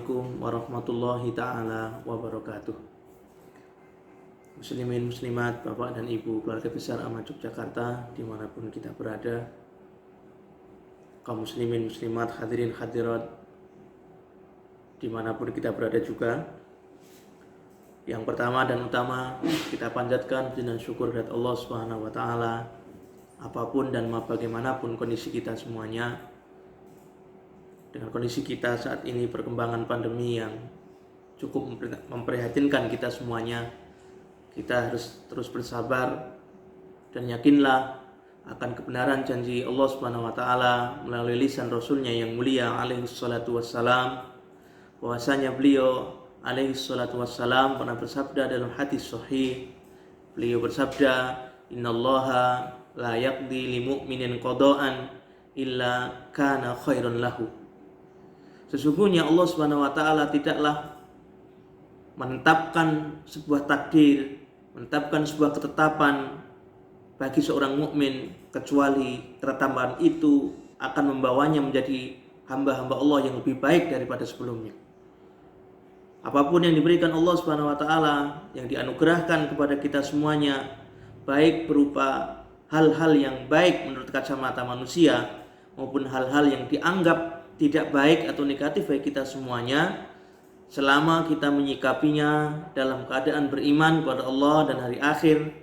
Assalamualaikum warahmatullahi ta'ala wabarakatuh. Muslimin muslimat, bapak dan ibu, keluarga besar Ahmad Yogyakarta dimanapun kita berada, kaum muslimin muslimat, hadirin hadirat dimanapun kita berada juga. Yang pertama dan utama, kita panjatkan puji dan syukur kepada Allah Subhanahu wa taala, apapun dan bagaimanapun kondisi kita semuanya. Dengan kondisi kita saat ini, perkembangan pandemi yang cukup memprihatinkan kita semuanya, kita harus terus bersabar dan yakinlah akan kebenaran janji Allah Subhanahu wa taala melalui lisan Rasulnya yang mulia alaihi salatu wassalam, bahwasanya beliau alaihi salatu wassalam pernah bersabda dalam hadis sahih. Beliau bersabda, innallaha la yaqdi li mu'minin qada'an illa kana khairan lahu. Sesungguhnya Allah Subhanahu wa taala tidaklah menetapkan sebuah takdir, menetapkan sebuah ketetapan bagi seorang mukmin kecuali ketetapan itu akan membawanya menjadi hamba-hamba Allah yang lebih baik daripada sebelumnya. Apapun yang diberikan Allah Subhanahu wa taala, yang dianugerahkan kepada kita semuanya, baik berupa hal-hal yang baik menurut kacamata manusia maupun hal-hal yang dianggap tidak baik atau negatif bagi kita semuanya, selama kita menyikapinya dalam keadaan beriman kepada Allah dan hari akhir,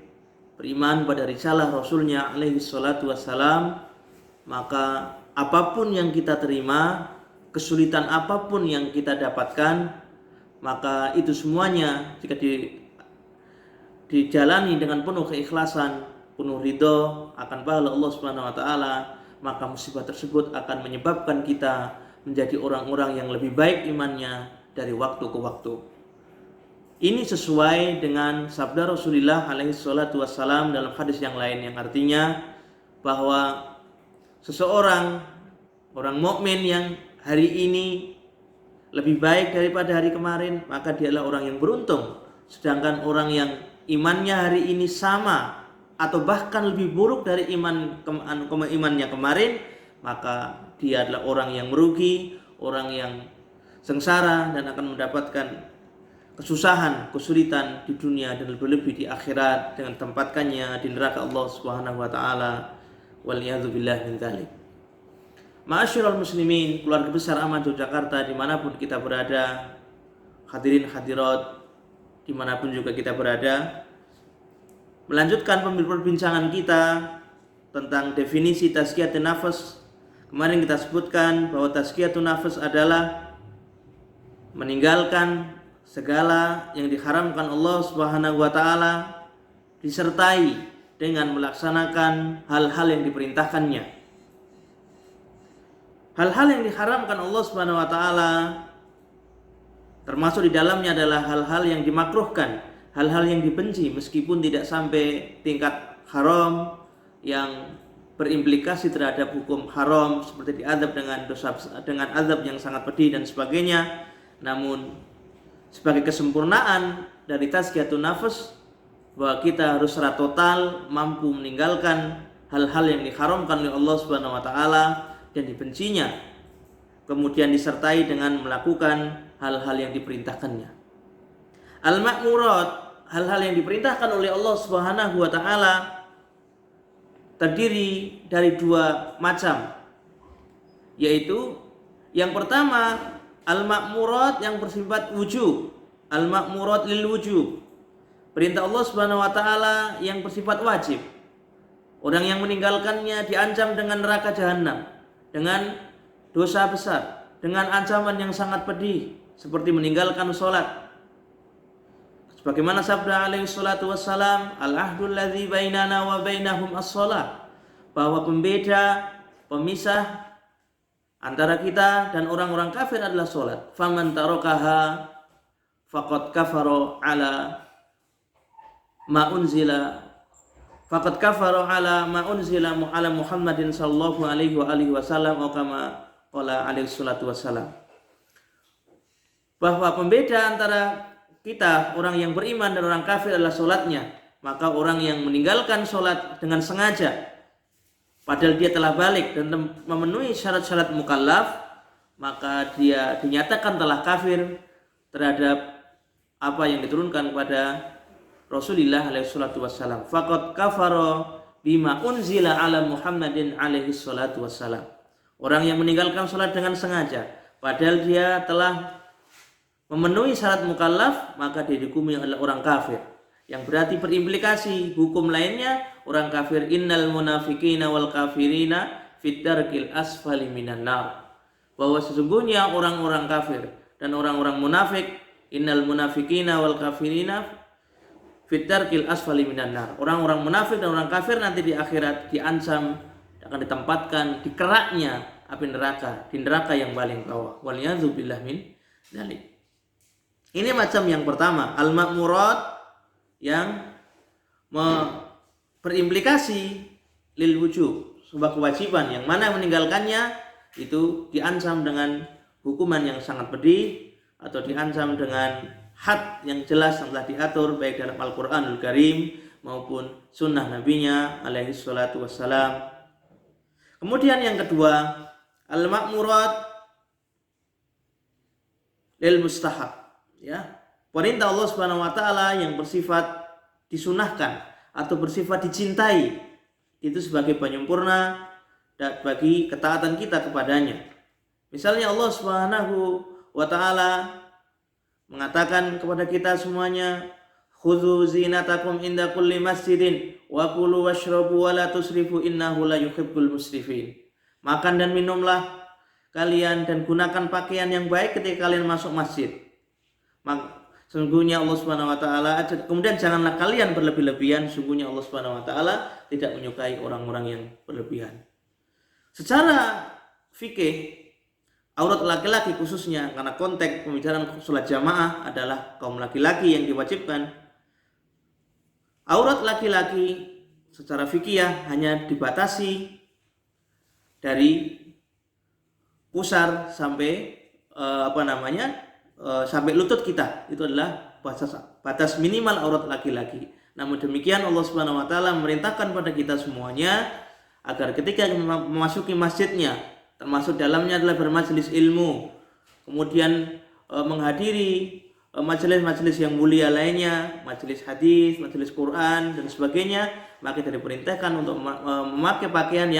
beriman pada risalah Rasulnya alaihi salatu wassalam, maka apapun yang kita terima, kesulitan apapun yang kita dapatkan, maka itu semuanya jika dijalani dengan penuh keikhlasan, penuh ridho akan pahala Allah Subhanahu wa taala, maka musibah tersebut akan menyebabkan kita menjadi orang-orang yang lebih baik imannya dari waktu ke waktu. Ini sesuai dengan sabda Rasulullah alaihi salatu wassalam dalam hadis yang lain, yang artinya bahwa seseorang, orang mukmin yang hari ini lebih baik daripada hari kemarin, maka dia adalah orang yang beruntung. Sedangkan orang yang imannya hari ini sama atau bahkan lebih buruk dari imannya kemarin, maka dia adalah orang yang merugi, orang yang sengsara dan akan mendapatkan kesusahan, kesulitan di dunia dan lebih-lebih di akhirat dengan tempatkannya di neraka Allah Subhanahu wa taala. Waliyadzubillah min dzalik. Ma'asyiral muslimin, keluarga besar Ahmad Yogyakarta dimanapun kita berada, hadirin hadirat dimanapun juga kita berada, melanjutkan perbincangan kita tentang definisi tazkiyatun nafas. Kemarin kita sebutkan bahwa tazkiyatun nafas adalah meninggalkan segala yang diharamkan Allah Subhanahu wa taala disertai dengan melaksanakan hal-hal yang diperintahkannya. Hal-hal yang diharamkan Allah Subhanahu wa taala termasuk di dalamnya adalah hal-hal yang dimakruhkan, hal-hal yang dibenci meskipun tidak sampai tingkat haram yang berimplikasi terhadap hukum haram seperti diazab dengan azab yang sangat pedih dan sebagainya. Namun sebagai kesempurnaan dari tazkiyatun nafas, bahwa kita harus secara total mampu meninggalkan hal-hal yang diharamkan oleh Allah Subhanahu wa taala dan dibencinya, kemudian disertai dengan melakukan hal-hal yang diperintahkannya. Al-ma'murat, hal-hal yang diperintahkan oleh Allah Subhanahu wa taala terdiri dari dua macam, yaitu yang pertama al-ma'murat yang bersifat wujub, al-ma'murat lil wujub, perintah Allah Subhanahu wa taala yang bersifat wajib. Orang yang meninggalkannya diancam dengan neraka jahanam, dengan dosa besar, dengan ancaman yang sangat pedih seperti meninggalkan sholat. Sebagaimana sabda alaihi salatu wassalam, al-ahdul ladzi bainana wa bainahum as-shalah, bahwa pembeda, pemisah antara kita dan orang-orang kafir adalah sholat. Faman tarakaha faqad kafara ala ma unzila ala Muhammadin sallallahu alaihi wa alihi wasallam, atau kama qala alaihi salatu wassalam, bahwa pembeda antara kita, orang yang beriman dan orang kafir, adalah sholatnya. Maka orang yang meninggalkan sholat dengan sengaja, padahal dia telah balik dan memenuhi syarat-syarat mukallaf, maka dia dinyatakan telah kafir terhadap apa yang diturunkan kepada Rasulullah alaihi salatu wassalam. Faqad kafara bima unzila ala Muhammadin alaihi salatu wassalam. Orang yang meninggalkan salat dengan sengaja padahal dia telah memenuhi syarat mukallaf, maka dia dihukumi adalah orang kafir. Yang berarti berimplikasi hukum lainnya, orang kafir innal munafiqina wal kafirina fit darkil asfali minan nar. Bahwa sesungguhnya orang-orang kafir dan orang-orang munafik, innal munafiqina wal kafirina fit darkil asfali minan nar. Orang-orang munafik dan orang kafir nanti di akhirat diancam akan ditempatkan di keraknya api neraka, di neraka yang paling bawah. Waliyadzubillah min dzalik. Ini macam yang pertama, al-ma'murat yang berimplikasi lil wujub, sebuah kewajiban yang mana meninggalkannya itu diancam dengan hukuman yang sangat pedih atau diancam dengan had yang jelas yang telah diatur baik dalam Al-Qur'anul Karim maupun sunnah nabinya alaihi salatu wassalam. Kemudian yang kedua, al-ma'murat lil mustahab, ya. Perintah Allah Subhanahu wa taala yang bersifat disunahkan atau bersifat dicintai itu sebagai penyempurna bagi ketaatan kita kepadanya. Misalnya Allah Subhanahu wa taala mengatakan kepada kita semuanya, khudzu zinatakum inda kulli masjidin wa kulu washrabu wa la tusrifu innahu la yuhibbul musrifin. Makan dan minumlah kalian dan gunakan pakaian yang baik ketika kalian masuk masjid. Sungguhnya Allah Subhanahu wa taala, kemudian janganlah kalian berlebih-lebihan, sungguhnya Allah Subhanahu wa taala tidak menyukai orang-orang yang berlebihan. Secara fikih, aurat laki-laki khususnya karena konteks pembicaraan sholat jamaah adalah kaum laki-laki yang diwajibkan. Aurat laki-laki secara fikih hanya dibatasi dari pusar sampai sampai lutut kita. Itu adalah batas minimal aurat laki-laki. Namun demikian Allah Subhanahu wa taala memerintahkan pada kita semuanya agar ketika memasuki masjidnya, termasuk dalamnya adalah bermajelis ilmu, kemudian menghadiri majelis-majelis yang mulia lainnya, majelis hadis, majelis Quran dan sebagainya, maka kita diperintahkan untuk memakai pakaian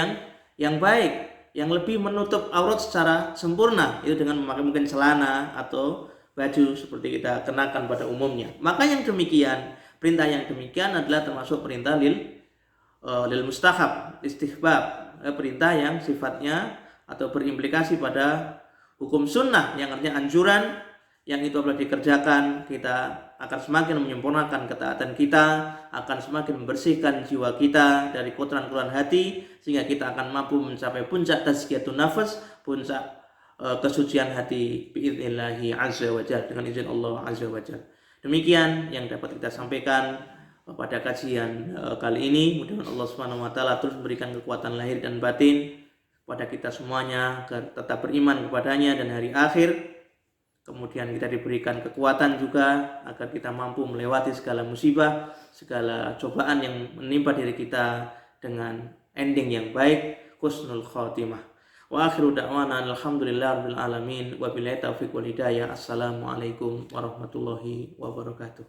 yang baik, yang lebih menutup aurat secara sempurna, itu dengan memakai mungkin celana atau baju seperti kita kenakan pada umumnya. Maka yang demikian, perintah yang demikian adalah termasuk perintah lil mustahab, istihbab, perintah yang sifatnya atau berimplikasi pada hukum sunnah yang artinya anjuran, yang itu apabila dikerjakan kita akan semakin menyempurnakan ketaatan kita, akan semakin membersihkan jiwa kita dari kotoran-kotoran hati, sehingga kita akan mampu mencapai puncak tazkiyatun nafas, puncak kesucian hati biidznillah azza wa jalla, dengan izin Allah azza wa jalla. Demikian yang dapat kita sampaikan pada kajian kali ini. Mudah-mudahan Allah Subhanahu wa taala terus memberikan kekuatan lahir dan batin pada kita semuanya agar tetap beriman kepadanya dan hari akhir. Kemudian kita diberikan kekuatan juga agar kita mampu melewati segala musibah, segala cobaan yang menimpa diri kita dengan ending yang baik, husnul khotimah. Wa akhiru da'wana alhamdulillahirabbil alamin wa billahi taufiq wal hidayah. Assalamualaikum warahmatullahi wabarakatuh.